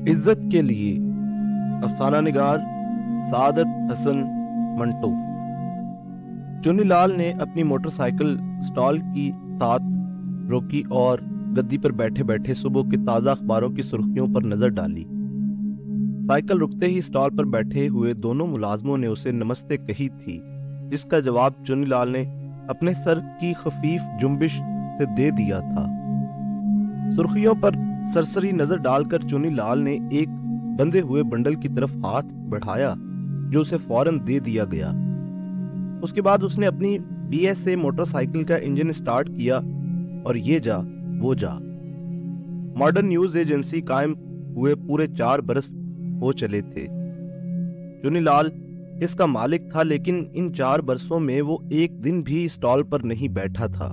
इज्जत के लिए। अफसाना निगार सादत हसन मंटो। चुन्नीलाल ने अपनी मोटरसाइकिल स्टॉल की साथ रोकी और गद्दी पर बैठे बैठे सुबह के ताज़ा अखबारों की सुर्खियों पर नजर डाली। साइकिल रुकते ही स्टॉल पर बैठे हुए दोनों मुलाजमों ने उसे नमस्ते कही थी, जिसका जवाब चुन्नीलाल ने अपने सर की खफीफ जुम्बिश से दे दिया था। सुर्खियों पर सरसरी नजर डालकर चुन्नीलाल ने एक बंधे हुए बंडल की तरफ हाथ बढ़ाया, जो उसे फौरन दे दिया गया। उसके बाद उसने अपनी BS से मोटरसाइकिल का इंजन स्टार्ट किया और ये जा वो जा। मॉडर्न न्यूज एजेंसी कायम हुए पूरे 4 बरस हो चले थे। चुन्नीलाल इसका मालिक था, लेकिन इन 4 बरसों में वो एक दिन भी स्टॉल पर नहीं बैठा था।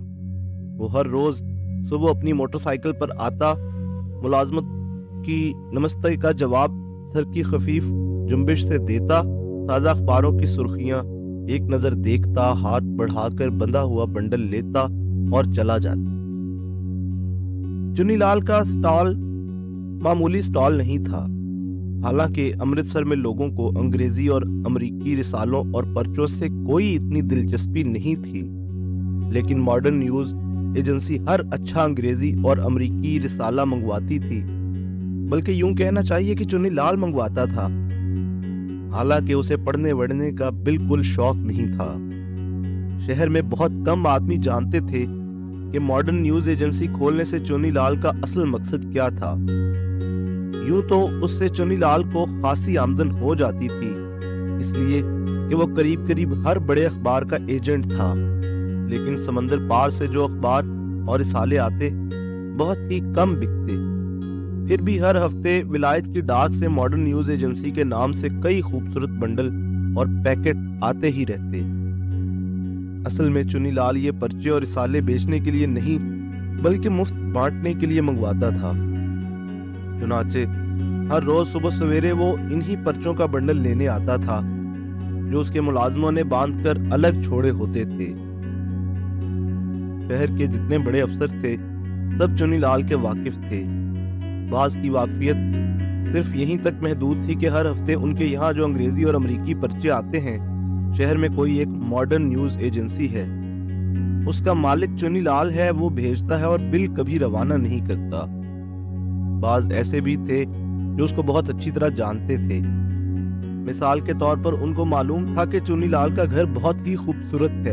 वो हर रोज सुबह अपनी मोटरसाइकिल पर आता, मुलाजमत की नमस्ते का जवाब सर की खफीफ जुम्बिश से देता, ताज़ा अखबारों की सुर्खियां एक नजर देखता, हाथ बढ़ाकर बंधा हुआ बंडल लेता और चला जाता। चुन्नीलाल का स्टॉल मामूली स्टॉल नहीं था। हालांकि अमृतसर में लोगों को अंग्रेजी और अमरीकी रिसालों और पर्चों से कोई इतनी दिलचस्पी नहीं थी, लेकिन मॉडर्न न्यूज एजेंसी हर अच्छा अंग्रेजी और अमरीकी रिसाला मंगवाती थी। बल्कि यूं कहना चाहिए कि चुन्नीलाल मंगवाता था। हालांकि उसे पढ़ने वढ़ने का बिल्कुल शौक नहीं था। शहर में बहुत कम आदमी जानते थे कि मॉडर्न न्यूज एजेंसी खोलने से चुन्नीलाल का असल मकसद क्या था। यूं तो उससे चुन्नीलाल को खासी आमदन हो जाती थी, इसलिए कि वो करीब करीब हर बड़े अखबार का एजेंट था। लेकिन समंदर पार से जो अखबार और रिसाले आते, बहुत ही कम बिकते। फिर भी हर हफ्ते विलायत की डाक से मॉडर्न न्यूज एजेंसी के नाम से कई खूबसूरत बंडल और पैकेट आते ही रहते। असल में चुन्नीलाल ये पर्चे और रिसाले बेचने के लिए नहीं, बल्कि मुफ्त बांटने के लिए मंगवाता था। चुनाचे हर रोज सुबह सवेरे वो इन्हीं पर्चों का बंडल लेने आता था, जो उसके मुलाजमों ने बांधकर अलग छोड़े होते थे। शहर के जितने बड़े अफसर थे, सब चुन्नीलाल के वाकिफ थे। बाज की वाकफियत सिर्फ यहीं तक महदूद थी कि हर हफ्ते उनके यहाँ जो अंग्रेजी और अमरीकी पर्चे आते हैं, शहर में कोई एक मॉडर्न न्यूज एजेंसी है, उसका मालिक चुन्नीलाल है, वो भेजता है और बिल कभी रवाना नहीं करता। बाज ऐसे भी थे जो उसको बहुत अच्छी तरह जानते थे। मिसाल के तौर पर उनको मालूम था कि चुन्नीलाल का घर बहुत ही खूबसूरत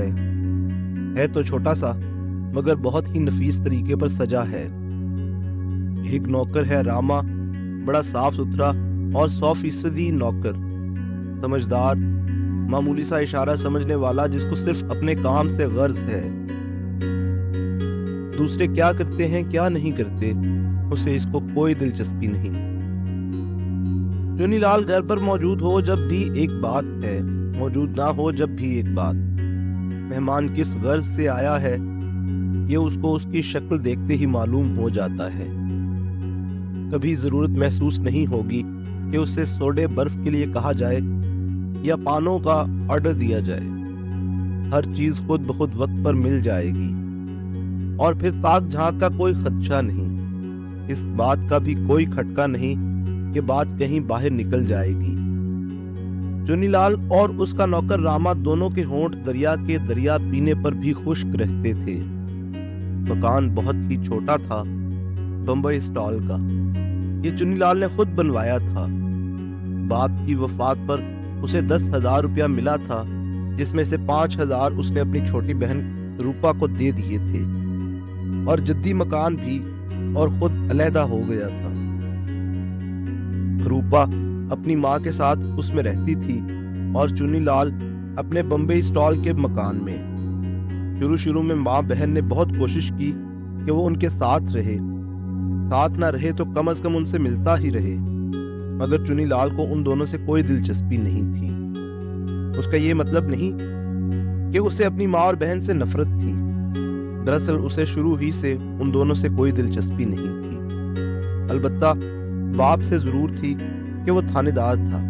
है तो छोटा सा, मगर बहुत ही नफीस तरीके पर सजा है। एक नौकर है रामा, बड़ा साफ सुथरा और 100% नौकर, समझदार, मामूली सा इशारा समझने वाला, जिसको सिर्फ अपने काम से गर्ज है। दूसरे क्या करते हैं क्या नहीं करते, उसे इसको कोई दिलचस्पी नहीं। चुन्नीलाल घर पर मौजूद हो जब भी एक बात है, मौजूद ना हो जब भी एक बात। मेहमान किस गर्ज से आया है, ये उसको उसकी शक्ल देखते ही मालूम हो जाता है। कभी जरूरत महसूस नहीं होगी कि उससे सोडे बर्फ के लिए कहा जाए या पानों का ऑर्डर दिया जाए। हर चीज खुद ब खुद वक्त पर मिल जाएगी और फिर ताक झांक का कोई खदशा नहीं। इस बात का भी कोई खटका नहीं कि बात कहीं बाहर निकल जाएगी। चुन्नीलाल और उसका नौकर रामा दोनों के होंठ दरिया के दरिया पीने पर भी खुश्क रहते थे। मकान बहुत ही छोटा था, बंबई स्टॉल का। ये चुन्नीलाल ने खुद बनवाया था। बाप की वफात पर उसे 10,000 रुपया मिला था, जिसमें से 5,000 उसने अपनी छोटी बहन रूपा को दे दिए थे, और जद्दी मकान भी, और खुद अलहदा हो गया था। रूपा अपनी माँ के साथ उसमें रहती थी और चुन्नीलाल अपने बंबई स्टॉल के मकान में। शुरू में माँ बहन ने बहुत कोशिश की कि वो उनके साथ रहे, साथ ना रहे तो कम से कम उनसे मिलता ही रहे, मगर चुन्नीलाल को उन दोनों से कोई दिलचस्पी नहीं थी। उसका ये मतलब नहीं कि उसे अपनी माँ और बहन से नफरत थी। दरअसल उसे शुरू ही से उन दोनों से कोई दिलचस्पी नहीं थी। अलबत्ता बाप से जरूर थी कि वो थानेदार था,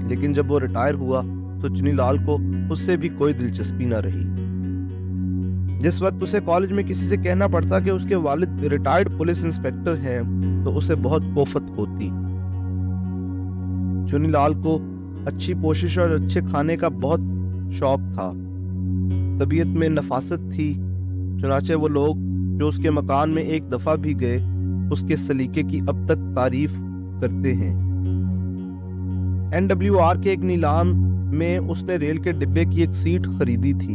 लेकिन जब वो रिटायर हुआ तो चुन्नीलाल को उससे भी कोई दिलचस्पी ना रही। जिस वक्त उसे कॉलेज में किसी से कहना पड़ता कि उसके वालिद रिटायर्ड पुलिस इंस्पेक्टर हैं, तो उसे बहुत कोफत होती। चुनीलाल को अच्छी पोशिश और अच्छे खाने का बहुत शौक था। तबीयत में नफासत थी। चुनाचे वो लोग जो उसके मकान में एक दफा भी गए उसके सलीके की अब तक तारीफ करते हैं। NWR के एक नीलाम में उसने रेल के डिब्बे की एक सीट खरीदी थी।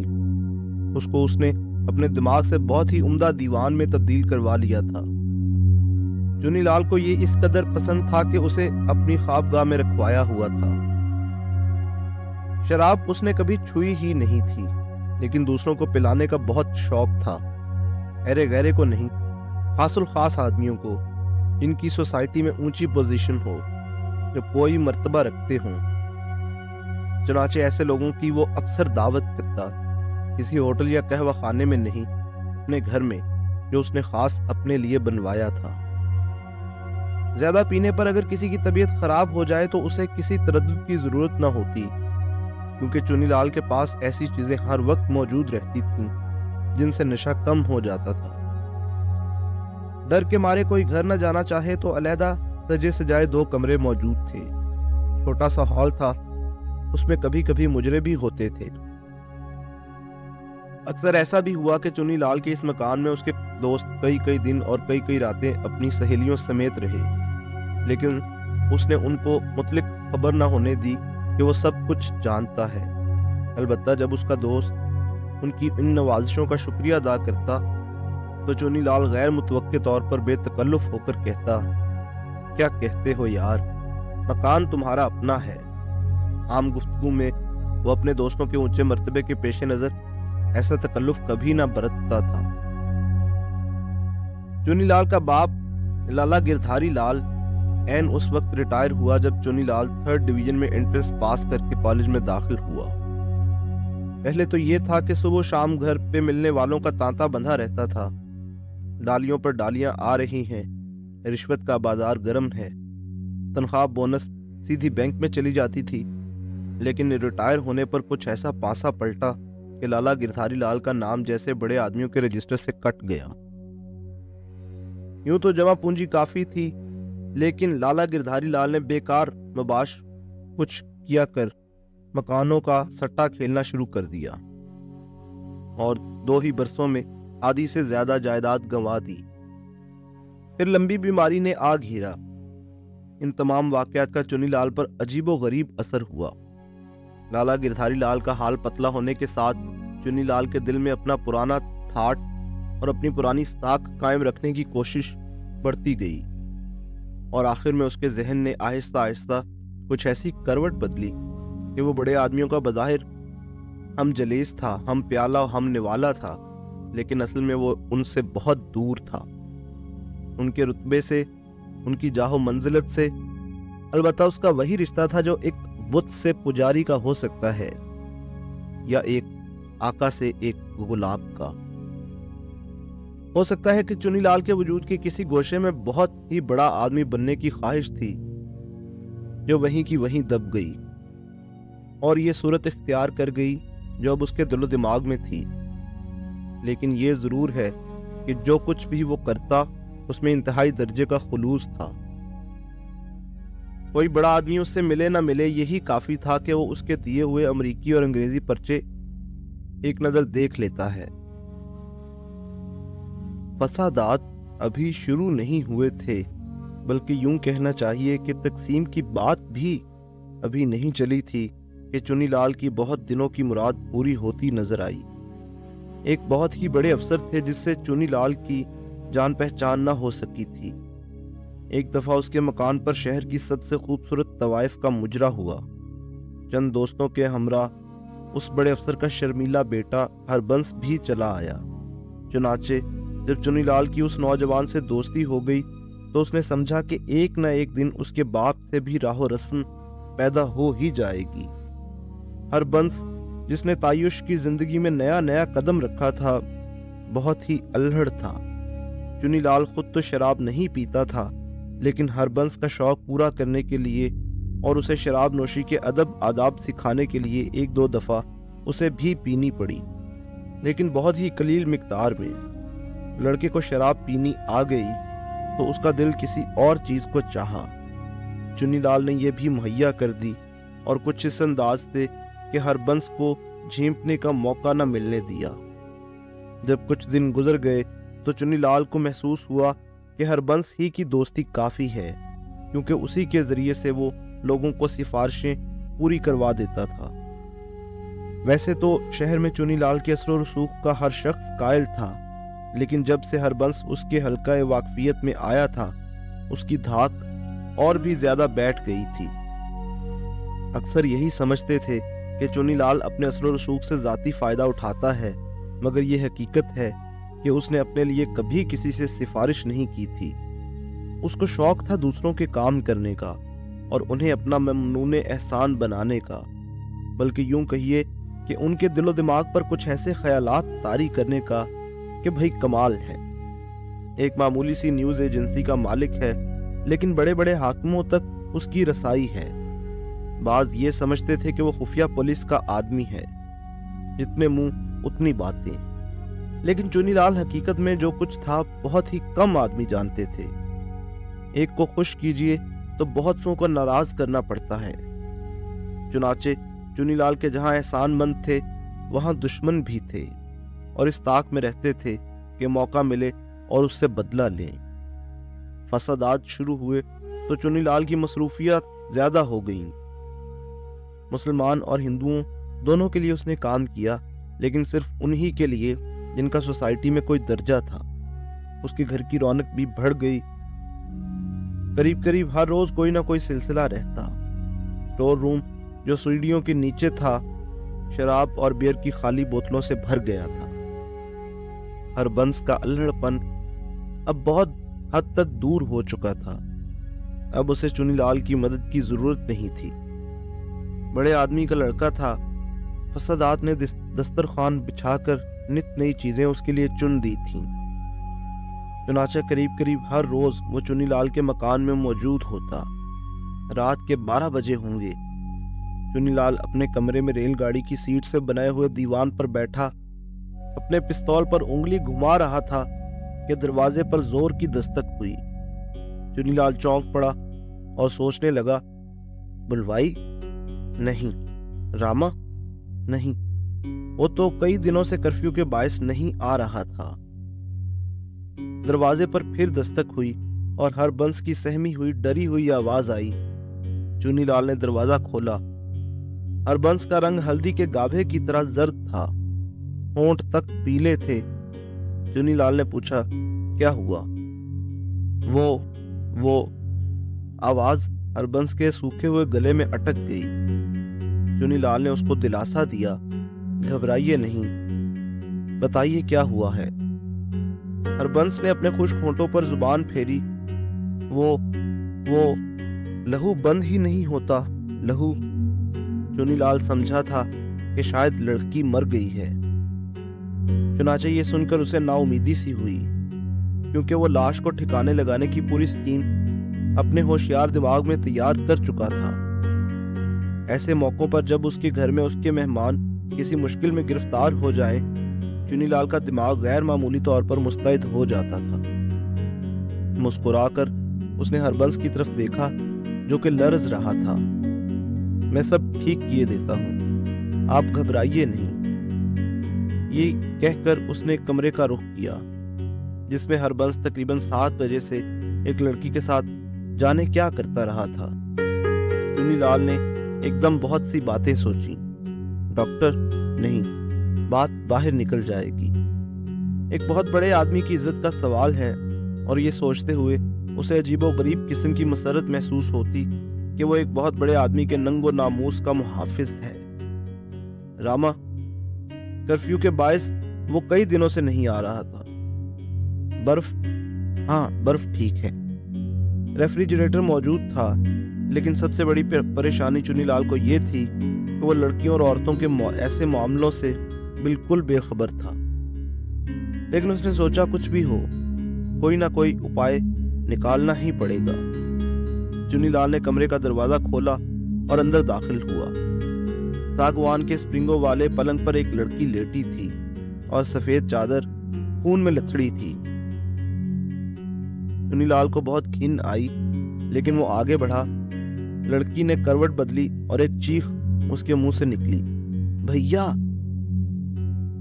उसको उसने अपने दिमाग से बहुत ही उम्दा दीवान में तब्दील करवा लिया था। चुनीलाल को ये इस कदर पसंद था कि उसे अपनी ख्वाबगाह में रखवाया हुआ था। शराब उसने कभी छुई ही नहीं थी, लेकिन दूसरों को पिलाने का बहुत शौक था। अरे गहरे को नहीं, खासुल खास आदमियों को, जिनकी सोसाइटी में ऊंची पोजीशन हो, जो कोई मर्तबा रखते हों। चुनाचे ऐसे लोगों की वो अक्सर दावत करता, किसी होटल या कहवा खाने में नहीं, अपने घर में, जो उसने खास अपने लिए बनवाया था। ज्यादा पीने पर अगर किसी की तबीयत खराब हो जाए तो उसे किसी तरद्दुद की जरूरत न होती, क्योंकि चुनीलाल के पास ऐसी चीजें हर वक्त मौजूद रहती थीं जिनसे नशा कम हो जाता था। डर के मारे कोई घर न जाना चाहे तो अलहदा सजे सजाए 2 कमरे मौजूद थे। छोटा सा हॉल था, उसमें कभी कभी मुजरे भी होते थे। अक्सर ऐसा भी हुआ कि चुनीलाल के इस मकान में उसके दोस्त कई दिन और कई रातें अपनी सहेलियों समेत रहे, लेकिन उसने उनको मुतलिक खबर न होने दी कि वो सब कुछ जानता है। अलबत्ता जब उसका दोस्त उनकी इन नवाजिशों का शुक्रिया अदा करता तो चुनीलाल गैर मुतवक्के तौर पर बेतकल्लुफ होकर कहता, क्या कहते हो यार, मकान तुम्हारा अपना है। आम गुफ्तगू में वो अपने दोस्तों के ऊंचे मर्तबे के पेश नजर ऐसा तकल्लुफ कभी ना बरतता था। चुनीलाल का बाप लाला गिरधारी लाल एन उस वक्त रिटायर हुआ जब चुनीलाल 3rd डिवीजन में एंट्रेंस पास करके कॉलेज में दाखिल हुआ। पहले तो ये था कि सुबह शाम घर पे मिलने वालों का तांता बंधा रहता था। डालियों पर डालियां आ रही हैं, रिश्वत का बाजार गर्म है, तनख्वाह बोनस सीधी बैंक में चली जाती थी। लेकिन रिटायर होने पर कुछ ऐसा पासा पलटा कि लाला गिरधारी लाल का नाम जैसे बड़े आदमियों के रजिस्टर से कट गया। यूं तो जमा पूंजी काफी थी, लेकिन लाला गिरधारी लाल ने बेकार मबाश कुछ किया कर मकानों का सट्टा खेलना शुरू कर दिया और 2 ही बरसों में आधी से ज्यादा जायदाद गंवा दी। फिर लंबी बीमारी ने आ घेरा। इन तमाम वाकयात का चुनीलाल पर अजीबो गरीब असर हुआ। लाला गिरधारी लाल का हाल पतला होने के साथ चुनीलाल के दिल में अपना पुराना ठाठ और अपनी पुरानी साख कायम रखने की कोशिश बढ़ती गई और आखिर में उसके जहन ने आहिस्ता आहिस्ता कुछ ऐसी करवट बदली कि वो बड़े आदमियों का बज़ाहिर हम जलीस था, हम प्याला, हम निवाला था, लेकिन असल में वो उनसे बहुत दूर था। उनके रुतबे से, उनकी जाहो मंजिलत से। अलबत्ता उसका वही रिश्ता था जो एक बुत से पुजारी का हो सकता है या एक आका से एक गुलाब का। हो सकता है कि चुनीलाल के वजूद के किसी गोशे में बहुत ही बड़ा आदमी बनने की ख्वाहिश थी जो वहीं की वहीं दब गई और ये सूरत इख्तियार कर गई जो अब उसके दिलो दिमाग में थी। लेकिन ये जरूर है कि जो कुछ भी वो करता उसमें इंतहाई दर्जे का खुलूस था। कोई बड़ा आदमी उससे मिले ना मिले, यही काफी था कि वो उसके दिए हुए अमरीकी और अंग्रेजी पर्चे एक नजर देख लेता है। फसादात अभी शुरू नहीं हुए थे, बल्कि यूं कहना चाहिए कि तकसीम की बात भी अभी नहीं चली थी कि चुनीलाल की बहुत दिनों की मुराद पूरी होती नजर आई। एक बहुत ही बड़े अफसर थे जिससे चुनीलाल की जान पहचान ना हो सकी थी। एक दफा उसके मकान पर शहर की सबसे खूबसूरत तवाइफ का मुजरा हुआ। चंद दोस्तों के हमरा उस बड़े अफसर का शर्मीला बेटा हरबंस भी चला आया। चुनाचे जब चुनीलाल की उस नौजवान से दोस्ती हो गई तो उसने समझा कि एक न एक दिन उसके बाप से भी राहो रस्म पैदा हो ही जाएगी। हरबंस जिसने तायुश की जिंदगी में नया नया कदम रखा था, बहुत ही अल्हड़ था। चुनीलाल खुद तो शराब नहीं पीता था, लेकिन हरबंस का शौक पूरा करने के लिए और उसे शराब नोशी के अदब आदाब सिखाने के लिए 1-2 दफा उसे भी पीनी पड़ी, लेकिन बहुत ही कलील मिकदार में। लड़के को शराब पीनी आ गई तो उसका दिल किसी और चीज को चाहा। चुन्नीलाल ने यह भी मुहैया कर दी और कुछ इस अंदाज से कि हरबंस को झेंपने का मौका न मिलने दिया। जब कुछ दिन गुजर गए तो चुन्नीलाल को महसूस हुआ कि हरबंस ही की दोस्ती काफी है, क्योंकि उसी के जरिए से वो लोगों को सिफारिशें पूरी करवा देता था। वैसे तो शहर में चुन्नीलाल के असर रसूख का हर शख्स कायल था, लेकिन जब से हरबंस उसके हल्का वाकफियत में आया था, उसकी धाक और भी ज्यादा बैठ गई थी। अक्सर यही समझते थे कि चुन्नीलाल अपने असर रसूख से जाती फायदा उठाता है, मगर यह हकीकत है कि उसने अपने लिए कभी किसी से सिफारिश नहीं की थी। उसको शौक था दूसरों के काम करने का और उन्हें अपना ममनून एहसान बनाने का, बल्कि यूं कहिए कि उनके दिलो दिमाग पर कुछ ऐसे ख्यालात तारी करने का कि भाई कमाल है। एक मामूली सी न्यूज एजेंसी का मालिक है, लेकिन बड़े बड़े हाकिमों तक उसकी रसाई है। बाज ये समझते थे कि वो खुफिया पुलिस का आदमी है, जितने मुंह उतनी बातें। लेकिन चुन्नीलाल हकीकत में जो कुछ था बहुत ही कम आदमी जानते थे। एक को खुश कीजिए तो बहुत सौ को नाराज करना पड़ता है। चुनाचे चुन्नीलाल के जहां एहसानमंद थे वहां दुश्मन भी थे और इस ताक में रहते थे कि मौका मिले और उससे बदला लें। फसादात शुरू हुए तो चुन्नीलाल की मसरूफियत ज्यादा हो गई। मुसलमान और हिंदुओं दोनों के लिए उसने काम किया, लेकिन सिर्फ उन्हीं के लिए जिनका सोसाइटी में कोई दर्जा था। उसके घर की रौनक भी बढ़ गई। करीब करीब हर रोज कोई ना कोई सिलसिला रहता। स्टोर रूम जो सीढ़ियों के नीचे था, शराब और बियर की खाली बोतलों से भर गया था। हरबंस का अल्हड़पन अब बहुत हद तक दूर हो चुका था। अब उसे चुन्नीलाल की मदद की जरूरत नहीं थी। बड़े आदमी का लड़का था। फसादात ने दस्तरखान बिछाकर नित नई चीजें उसके लिए चुन दी थीं। चुनाचा करीब करीब हर रोज वो चुन्नीलाल के मकान में मौजूद होता। रात के 12 बजे होंगे। चुन्नीलाल अपने कमरे में रेलगाड़ी की सीट से बनाए हुए दीवान पर बैठा अपने पिस्तौल पर उंगली घुमा रहा था कि दरवाजे पर जोर की दस्तक हुई। चुन्नीलाल चौंक पड़ा और सोचने लगा, बुलवाई? नहीं। रामा? नहीं, वो तो कई दिनों से कर्फ्यू के बायस नहीं आ रहा था। दरवाजे पर फिर दस्तक हुई और हरबंस की सहमी हुई डरी हुई आवाज आई। चुन्नीलाल ने दरवाजा खोला। हरबंस का रंग हल्दी के गाभे की तरह जर्द था, होंठ तक पीले थे। चुन्नीलाल ने पूछा, क्या हुआ? वो आवाज हरबंस के सूखे हुए गले में अटक गई। चुन्नीलाल ने उसको दिलासा दिया, घबराइए नहीं, बताइए क्या हुआ है। हरबंस ने अपने खुश्क होंठों पर जुबान फेरी। वो लहू बंद ही नहीं होता। लहू। चुन्नीलाल समझा था कि शायद लड़की मर गई है। चुनाचे ये सुनकर उसे नाउमीदी सी हुई, क्योंकि वो लाश को ठिकाने लगाने की पूरी स्कीम अपने होशियार दिमाग में तैयार कर चुका था। ऐसे मौकों पर जब उसके घर में उसके मेहमान किसी मुश्किल में गिरफ्तार हो जाए, चुन्नीलाल का दिमाग गैर मामूली तौर पर मुस्तैद हो जाता था। मुस्कुराकर उसने हरबंस की तरफ देखा, जो कि लर्ज रहा था। मैं सब ठीक किए देता हूँ, आप घबराइए नहीं। ये कहकर उसने कमरे का रुख किया, जिसमें हरबंस तकरीबन 7 बजे से एक लड़की के साथ जाने क्या करता रहा था। चुन्नीलाल ने एकदम बहुत सी बातें सोची। डॉक्टर नहीं, बात बाहर निकल जाएगी। एक बहुत बड़े आदमी की इज्जत का सवाल है, और ये सोचते हुए उसे अजीबोगरीब किस्म की मसरत महसूस होती कि वो एक बहुत बड़े आदमी के नंगो नामूस का मुहाफिज है। रामा, कर्फ्यू के बायस वो कई दिनों से नहीं आ रहा था। बर्फ? हाँ, बर्फ ठीक है। रेफ्रिजरेटर मौजूद था, लेकिन सबसे बड़ी परेशानी चुन्नीलाल को ये थी कि वो लड़कियों और औरतों के ऐसे मामलों से बिल्कुल बेखबर था। लेकिन उसने सोचा, कुछ भी हो, कोई ना कोई उपाय निकालना ही पड़ेगा। चुन्नीलाल ने कमरे का दरवाजा खोला और अंदर दाखिल हुआ। सागवान के स्प्रिंगों वाले पलंग पर एक लड़की लेटी थी और सफेद चादर खून में लथड़ी थी। चुन्नीलाल को बहुत घिन आई, लेकिन वो आगे बढ़ा लड़की ने करवट बदली और एक चीख उसके मुंह से निकली, भैया।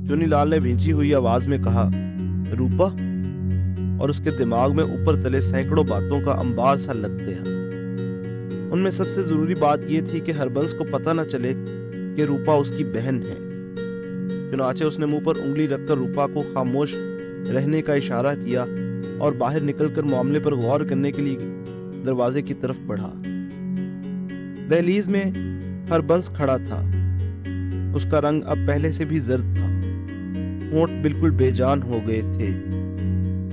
चुनीलाल ने भींची हुई आवाज में कहा, रूपा, और उसके दिमाग में ऊपर तले सैकड़ों बातों का अंबार सा लग गया। उनमें सबसे जरूरी बात यह थी कि हरबंस को पता न चले कि रूपा उसकी बहन है। चुनाचे उसने मुंह पर उंगली रखकर रूपा को खामोश रहने का इशारा किया और बाहर निकलकर मामले पर गौर करने के लिए दरवाजे की तरफ बढ़ा। दहलीज में हरबंस खड़ा था। उसका रंग अब पहले से भी जर्द था। होंठ बिल्कुल बेजान हो गए थे।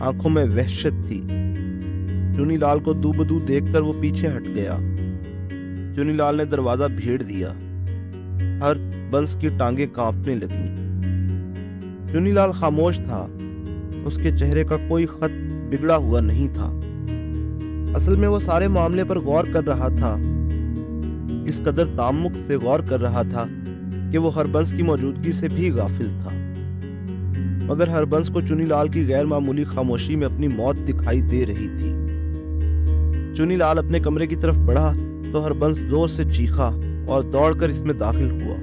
आंखों में वहशत थी। चुनीलाल को दूबदू देखकर वो पीछे हट गया। चुनीलाल ने दरवाजा भेड़ दिया। हरबंस की टांगें कांपने लगीं। चुनीलाल खामोश था। उसके चेहरे का कोई खत बिगड़ा हुआ नहीं था। असल में वो सारे मामले पर गौर कर रहा था। इस कदर तामुक से गौर कर रहा था कि वो हरबंस की मौजूदगी से भी गाफिल था। मगर हरबंस को चुनीलाल की गैर मामूली खामोशी में अपनी मौत दिखाई दे रही थी। चुनीलाल अपने कमरे की तरफ बढ़ा तो हरबंस जोर से चीखा और दौड़कर इसमें दाखिल हुआ।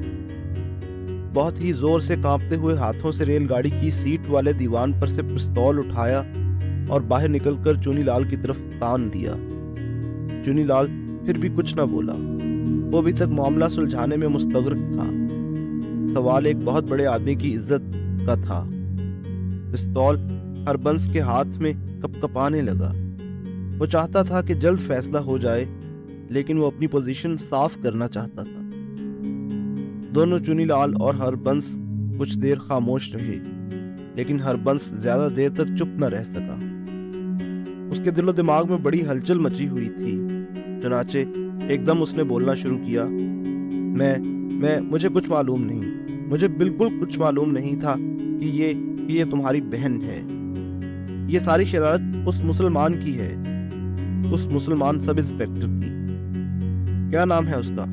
बहुत ही जोर से कांपते हुए हाथों से रेलगाड़ी की सीट वाले दीवान पर से पिस्तौल उठाया और बाहर निकलकर चुनीलाल की तरफ तान दिया। चुनीलाल फिर भी कुछ न बोला। वो अभी तक मामला सुलझाने में मुस्तगरिक था। सवाल एक बहुत बड़े आदमी की इज्जत का था। पिस्तौल हरबंस के हाथ में कपकपाने लगा। वो चाहता था कि जल्द फैसला हो जाए, लेकिन वो अपनी पोजीशन साफ करना चाहता था। दोनों चुनीलाल और हरबंस कुछ देर खामोश रहे, लेकिन हरबंस ज्यादा देर तक चुप न रह सका। उसके दिलो दिमाग में बड़ी हलचल मची हुई थी। चुनाचे एकदम उसने बोलना शुरू किया, मुझे कुछ मालूम नहीं। मुझे बिल्कुल कुछ मालूम नहीं था कि ये तुम्हारी बहन है। ये सारी शरारत उस मुसलमान की है, उस मुसलमान सब इंस्पेक्टर की। क्या नाम है उसका?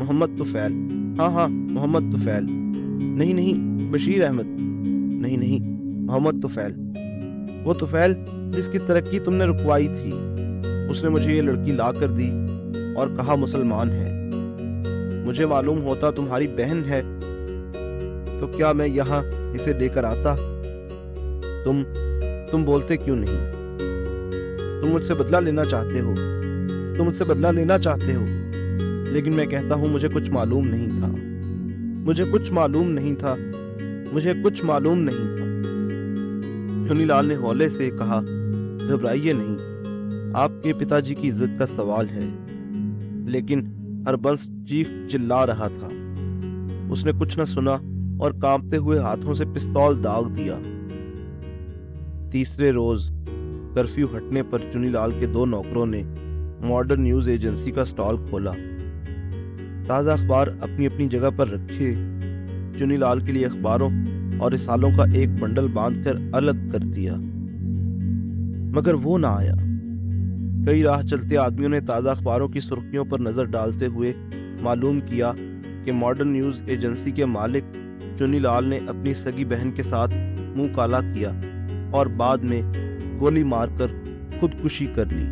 मोहम्मद तुफैल। हाँ, मोहम्मद तुफैल। नहीं, बशीर अहमद। नहीं, मोहम्मद तुफैल। वो तुफैल जिसकी तरक्की तुमने रुकवाई थी। उसने मुझे ये लड़की ला कर दी और कहा मुसलमान है। मुझे मालूम होता तुम्हारी बहन है तो क्या मैं यहाँ इसे लेकर आता? तुम बोलते क्यों नहीं? तुम मुझसे बदला लेना चाहते हो। लेकिन मैं कहता हूं मुझे कुछ मालूम नहीं था। चुनीलाल ने हौले से कहा, घबराइए नहीं, आपके पिताजी की इज्जत का सवाल है। लेकिन हरबंस चीख चिल्ला रहा था। उसने कुछ न सुना और कांपते हुए हाथों से पिस्तौल दाग दिया। तीसरे रोज कर्फ्यू हटने पर चुनीलाल के दो नौकरों ने मॉडर्न न्यूज एजेंसी का स्टॉल खोला। ताज़ा अखबार अपनी अपनी जगह पर रखे। चुनीलाल के लिए अखबारों और रिसालों का एक बंडल बांधकर अलग कर दिया, मगर वो ना आया। कई राह चलते आदमियों ने ताज़ा अखबारों की सुर्खियों पर नजर डालते हुए मालूम किया कि मॉडर्न न्यूज एजेंसी के मालिक चुनीलाल ने अपनी सगी बहन के साथ मुंह काला किया और बाद में गोली मारकर खुदकुशी कर ली।